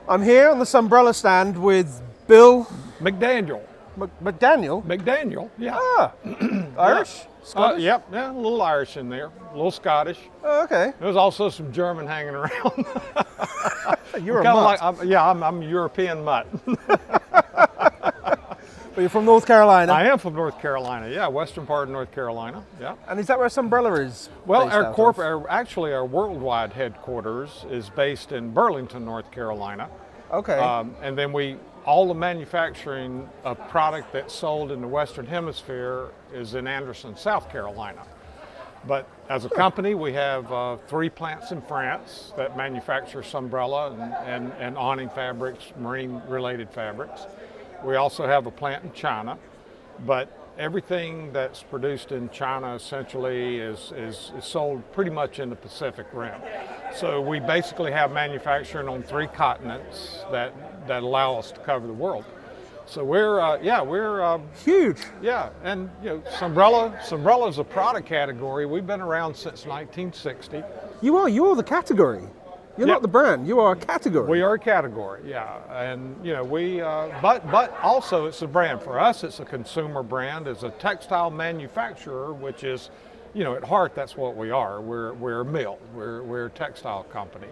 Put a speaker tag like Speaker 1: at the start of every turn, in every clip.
Speaker 1: I'm here on the Sunbrella stand with Bill
Speaker 2: McDaniel.
Speaker 1: McDaniel.
Speaker 2: McDaniel, yeah.
Speaker 1: Ah, Irish? Scottish?
Speaker 2: Yep, yeah, a little Irish in there, a little Scottish.
Speaker 1: Oh, okay.
Speaker 2: There's also some German hanging around.
Speaker 1: You're a mutt.
Speaker 2: I'm a European mutt.
Speaker 1: But you're from North Carolina.
Speaker 2: I am from North Carolina, yeah, western part of North Carolina, yeah.
Speaker 1: And is that where Sunbrella is?
Speaker 2: Well,
Speaker 1: based out of?
Speaker 2: our worldwide headquarters is based in Burlington, North Carolina.
Speaker 1: Okay.
Speaker 2: And then all the manufacturing of product that's sold in the Western Hemisphere is in Anderson, South Carolina. But as a company, we have 3 plants in France that manufacture Sunbrella and awning fabrics, marine-related fabrics. We also have a plant in China, but everything that's produced in China essentially is sold pretty much in the Pacific Rim. So we basically have manufacturing on 3 continents that allow us to cover the world. So we're
Speaker 1: huge.
Speaker 2: Yeah, and Sunbrella is a product category. We've been around since 1960.
Speaker 1: You are the category. You're not the brand. You are a category.
Speaker 2: We are a category, yeah, and but also it's a brand for us. It's a consumer brand. As a textile manufacturer, which is, at heart that's what we are. We're a mill. We're a textile company,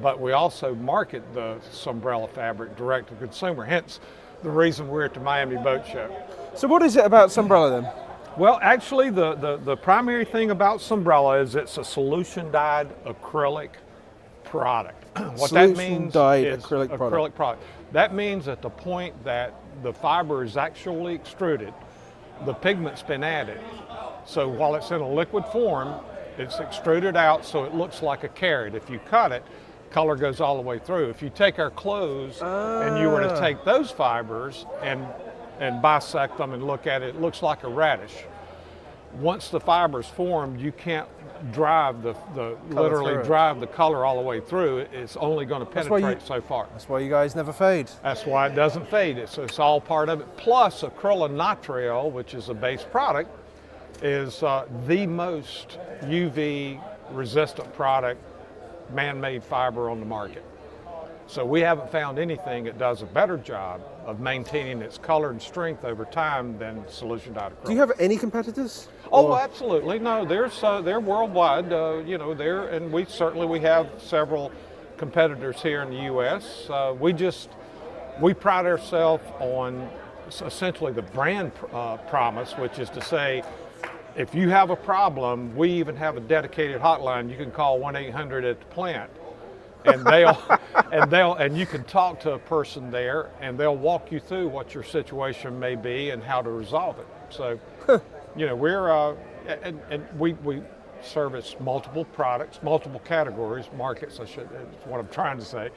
Speaker 2: but we also market the Sunbrella fabric direct to consumer. Hence, the reason we're at the Miami Boat Show.
Speaker 1: So what is it about Sunbrella then?
Speaker 2: Well, actually, the primary thing about Sunbrella is it's a solution dyed acrylic product. What that means is acrylic product. That means at the point that the fiber is actually extruded, the pigment's been added. So while it's in a liquid form, it's extruded out so it looks like a carrot. If you cut it, color goes all the way through. If you take our clothes and you were to take those fibers and bisect them and look at it, it looks like a radish. Once the fiber's formed, you can't drive the color all the way through. It's only going to penetrate so far.
Speaker 1: That's why you guys never fade.
Speaker 2: That's why it doesn't fade. It's all part of it. Plus, acrylonitrile, which is a base product, is the most UV resistant product, man-made fiber on the market. So we haven't found anything that does a better job of maintaining its color and strength over time than solution dyed acrylic.
Speaker 1: Do you have any competitors?
Speaker 2: Oh, absolutely. No, they're worldwide. And we have several competitors here in the U.S. We pride ourselves on essentially the brand promise, which is to say, if you have a problem, we even have a dedicated hotline. You can call 1-800 at the plant. And you can talk to a person there, and they'll walk you through what your situation may be and how to resolve it. So, we service multiple products, multiple categories, markets. That's what I'm trying to say.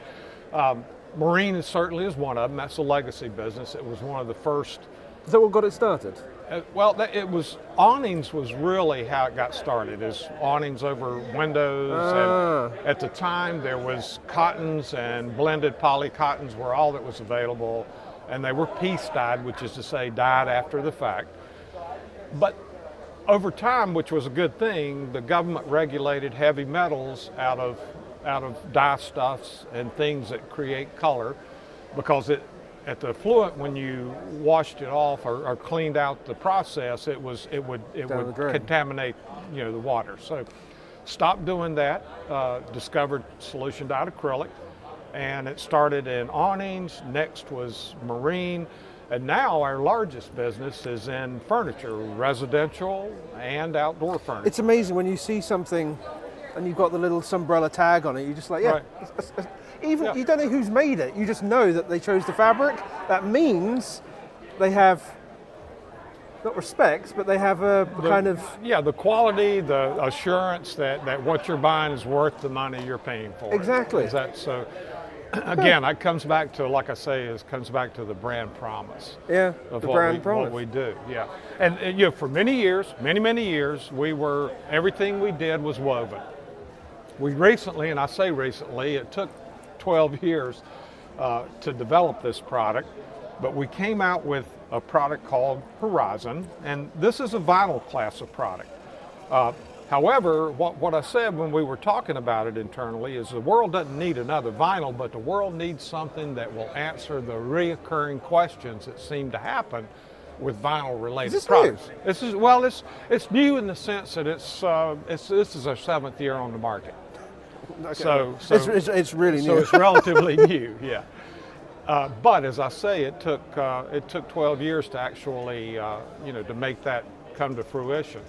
Speaker 2: Marine certainly is one of them. That's a legacy business. It was one of the first.
Speaker 1: Is that what got it started?
Speaker 2: Awnings was really how it got started, is awnings over windows. And at the time there was cottons and blended poly cottons were all that was available, and they were piece dyed, which is to say dyed after the fact. But over time, which was a good thing, the government regulated heavy metals out of dye stuffs and things that create color, because at the effluent, when you washed it off or cleaned out the process, it would contaminate the water. So stopped doing that, discovered solution dyed acrylic, and it started in awnings. Next was marine, and now our largest business is in furniture, residential and outdoor furniture.
Speaker 1: It's amazing when you see something and you've got the little Sunbrella tag on it, you're just like, yeah. Right. You don't know who's made it, you just know that they chose the fabric. That means they have, not respect, but they have the
Speaker 2: quality, the assurance that what you're buying is worth the money you're paying for.
Speaker 1: Exactly.
Speaker 2: So again, that comes back to, like I say, comes back to the brand promise.
Speaker 1: Yeah,
Speaker 2: of
Speaker 1: the brand promise.
Speaker 2: What we do, yeah. And for many years, many years, everything we did was woven. We recently, and I say recently, it took 12 years to develop this product, but we came out with a product called Horizon, and this is a vinyl class of product. However, what I said when we were talking about it internally is the world doesn't need another vinyl, but the world needs something that will answer the reoccurring questions that seem to happen with vinyl-related products.
Speaker 1: New?
Speaker 2: This is well, it's new in the sense that this is our 7th year on the market.
Speaker 1: Okay.
Speaker 2: So
Speaker 1: it's really new.
Speaker 2: So it's relatively new, yeah. But as I say, it took 12 years to actually to make that come to fruition.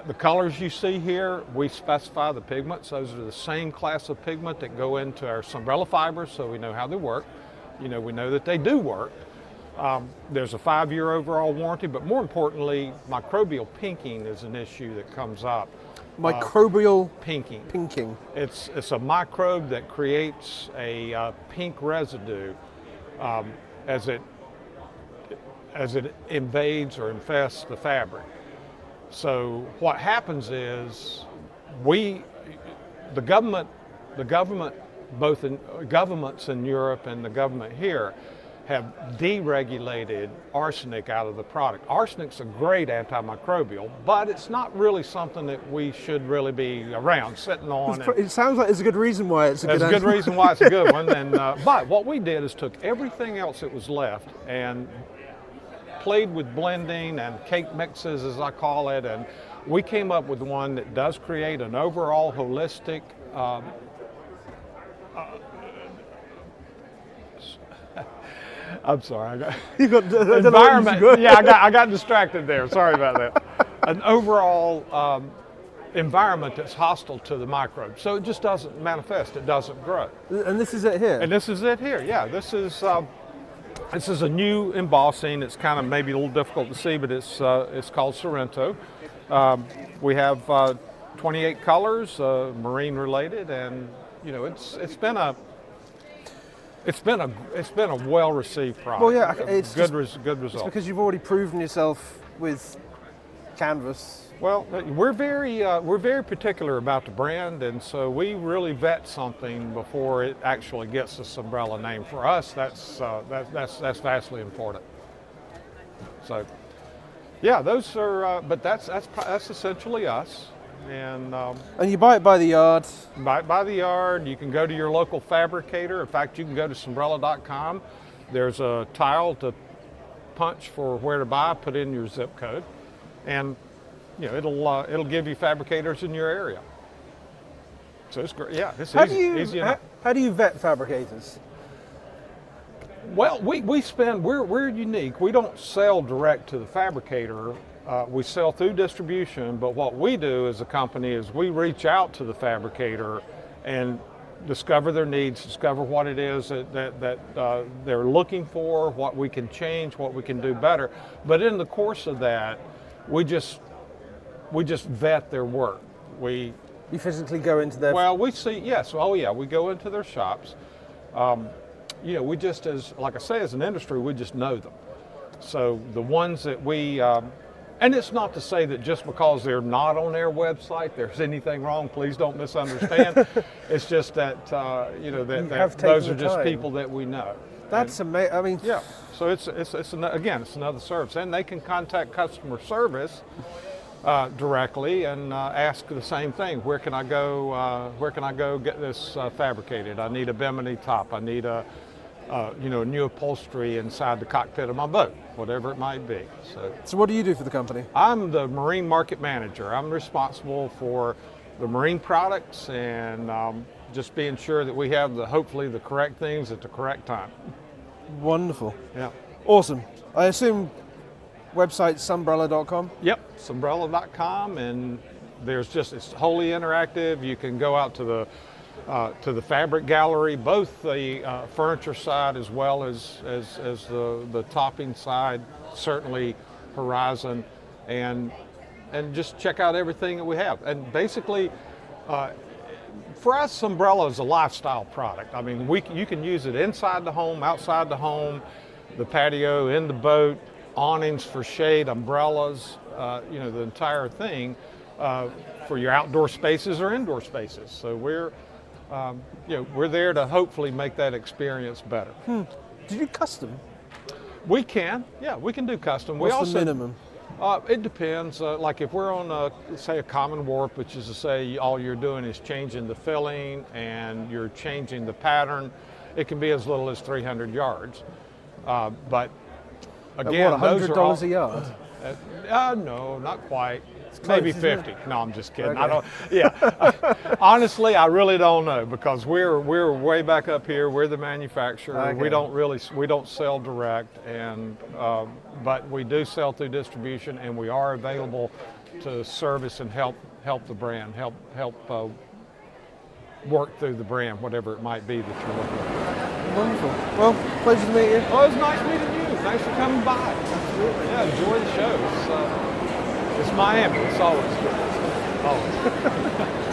Speaker 2: The colors you see here, we specify the pigments. Those are the same class of pigment that go into our Sunbrella fibers, so we know how they work. We know that they do work. There's a 5-year overall warranty, but more importantly, microbial pinking is an issue that comes up.
Speaker 1: Microbial
Speaker 2: pinking.
Speaker 1: Pinking.
Speaker 2: It's a microbe that creates a pink residue as it invades or infests the fabric. So what happens is the government, both in governments in Europe and the government here, have deregulated arsenic out of the product. Arsenic's a great antimicrobial, but it's not really something that we should really be around, sitting on.
Speaker 1: It sounds like there's a good reason why it's a good one.
Speaker 2: There's a good reason why it's a good one. And, but what we did is took everything else that was left and played with blending and cake mixes, as I call it, and we came up with one that does create an overall holistic I'm sorry. Environment. Yeah, I got distracted there. Sorry about that. An overall environment that's hostile to the microbes, so it just doesn't manifest. It doesn't grow.
Speaker 1: And this is it here.
Speaker 2: And this is it here. Yeah, this is a new embossing. It's kind of maybe a little difficult to see, but it's called Sorrento. We have 28 colors, marine related, and it's been a well-received product.
Speaker 1: Well, yeah, it's
Speaker 2: good result.
Speaker 1: It's because you've already proven yourself with canvas.
Speaker 2: Well, we're very particular about the brand, and so we really vet something before it actually gets the Sunbrella name. For us, that's vastly important. So, yeah, those are. But that's essentially us. And
Speaker 1: you buy it by the yard.
Speaker 2: Buy it by the yard. You can go to your local fabricator. In fact, you can go to sunbrella.com. There's a tile to punch for where to buy. Put in your zip code, and it'll give you fabricators in your area. So it's great. Yeah, it's easy enough.
Speaker 1: How do you vet fabricators?
Speaker 2: Well, we're unique. We don't sell direct to the fabricator. We sell through distribution, but what we do as a company is we reach out to the fabricator and discover their needs, discover what it is that they're looking for, what we can change, what we can do better. But in the course of that, we just vet their work. You
Speaker 1: physically go into their...
Speaker 2: Well, we see, yes. Oh, yeah, we go into their shops. We just, like I say, as an industry, we just know them. So the ones that we... and it's not to say that just because they're not on their website, there's anything wrong. Please don't misunderstand. It's just that that those are just people that we know.
Speaker 1: That's amazing. I mean,
Speaker 2: yeah. So it's another service, and they can contact customer service directly and ask the same thing. Where can I go? Where can I go get this fabricated? I need a bimini top. I need a new upholstery inside the cockpit of my boat, whatever it might be.
Speaker 1: So what do you do for the company?
Speaker 2: I'm the marine market manager. I'm responsible for the marine products and just being sure that we have hopefully the correct things at the correct time.
Speaker 1: Wonderful.
Speaker 2: Yeah.
Speaker 1: Awesome. I assume website sunbrella.com?
Speaker 2: Yep, sunbrella.com, and it's wholly interactive. You can go out to the fabric gallery, both the furniture side as well as the topping side, certainly Horizon, and just check out everything that we have. And basically, for us, Sunbrella is a lifestyle product. I mean, you can use it inside the home, outside the home, the patio, in the boat, awnings for shade, umbrellas, the entire thing for your outdoor spaces or indoor spaces. So we're there to hopefully make that experience better.
Speaker 1: Do you do custom?
Speaker 2: We can, yeah, we can do custom.
Speaker 1: What's the minimum?
Speaker 2: It depends. Like if we're on, say, a common warp, which is to say all you're doing is changing the filling and you're changing the pattern, it can be as little as 300 yards. But again,
Speaker 1: at what, $100
Speaker 2: a
Speaker 1: yard?
Speaker 2: No, not quite.
Speaker 1: Close,
Speaker 2: Maybe 50. No, I'm just kidding.
Speaker 1: Okay.
Speaker 2: I don't. Yeah. Honestly, I really don't know because we're way back up here. We're the manufacturer.
Speaker 1: Okay.
Speaker 2: We don't sell direct, and but we do sell through distribution, and we are available to service and help the brand, help work through the brand, whatever it might be that you're looking at.
Speaker 1: Wonderful. Well, pleasure to meet you.
Speaker 2: Oh, it was nice meeting you. Thanks for coming by. Absolutely. Yeah, enjoy the show. It's Miami. It's always good. Always.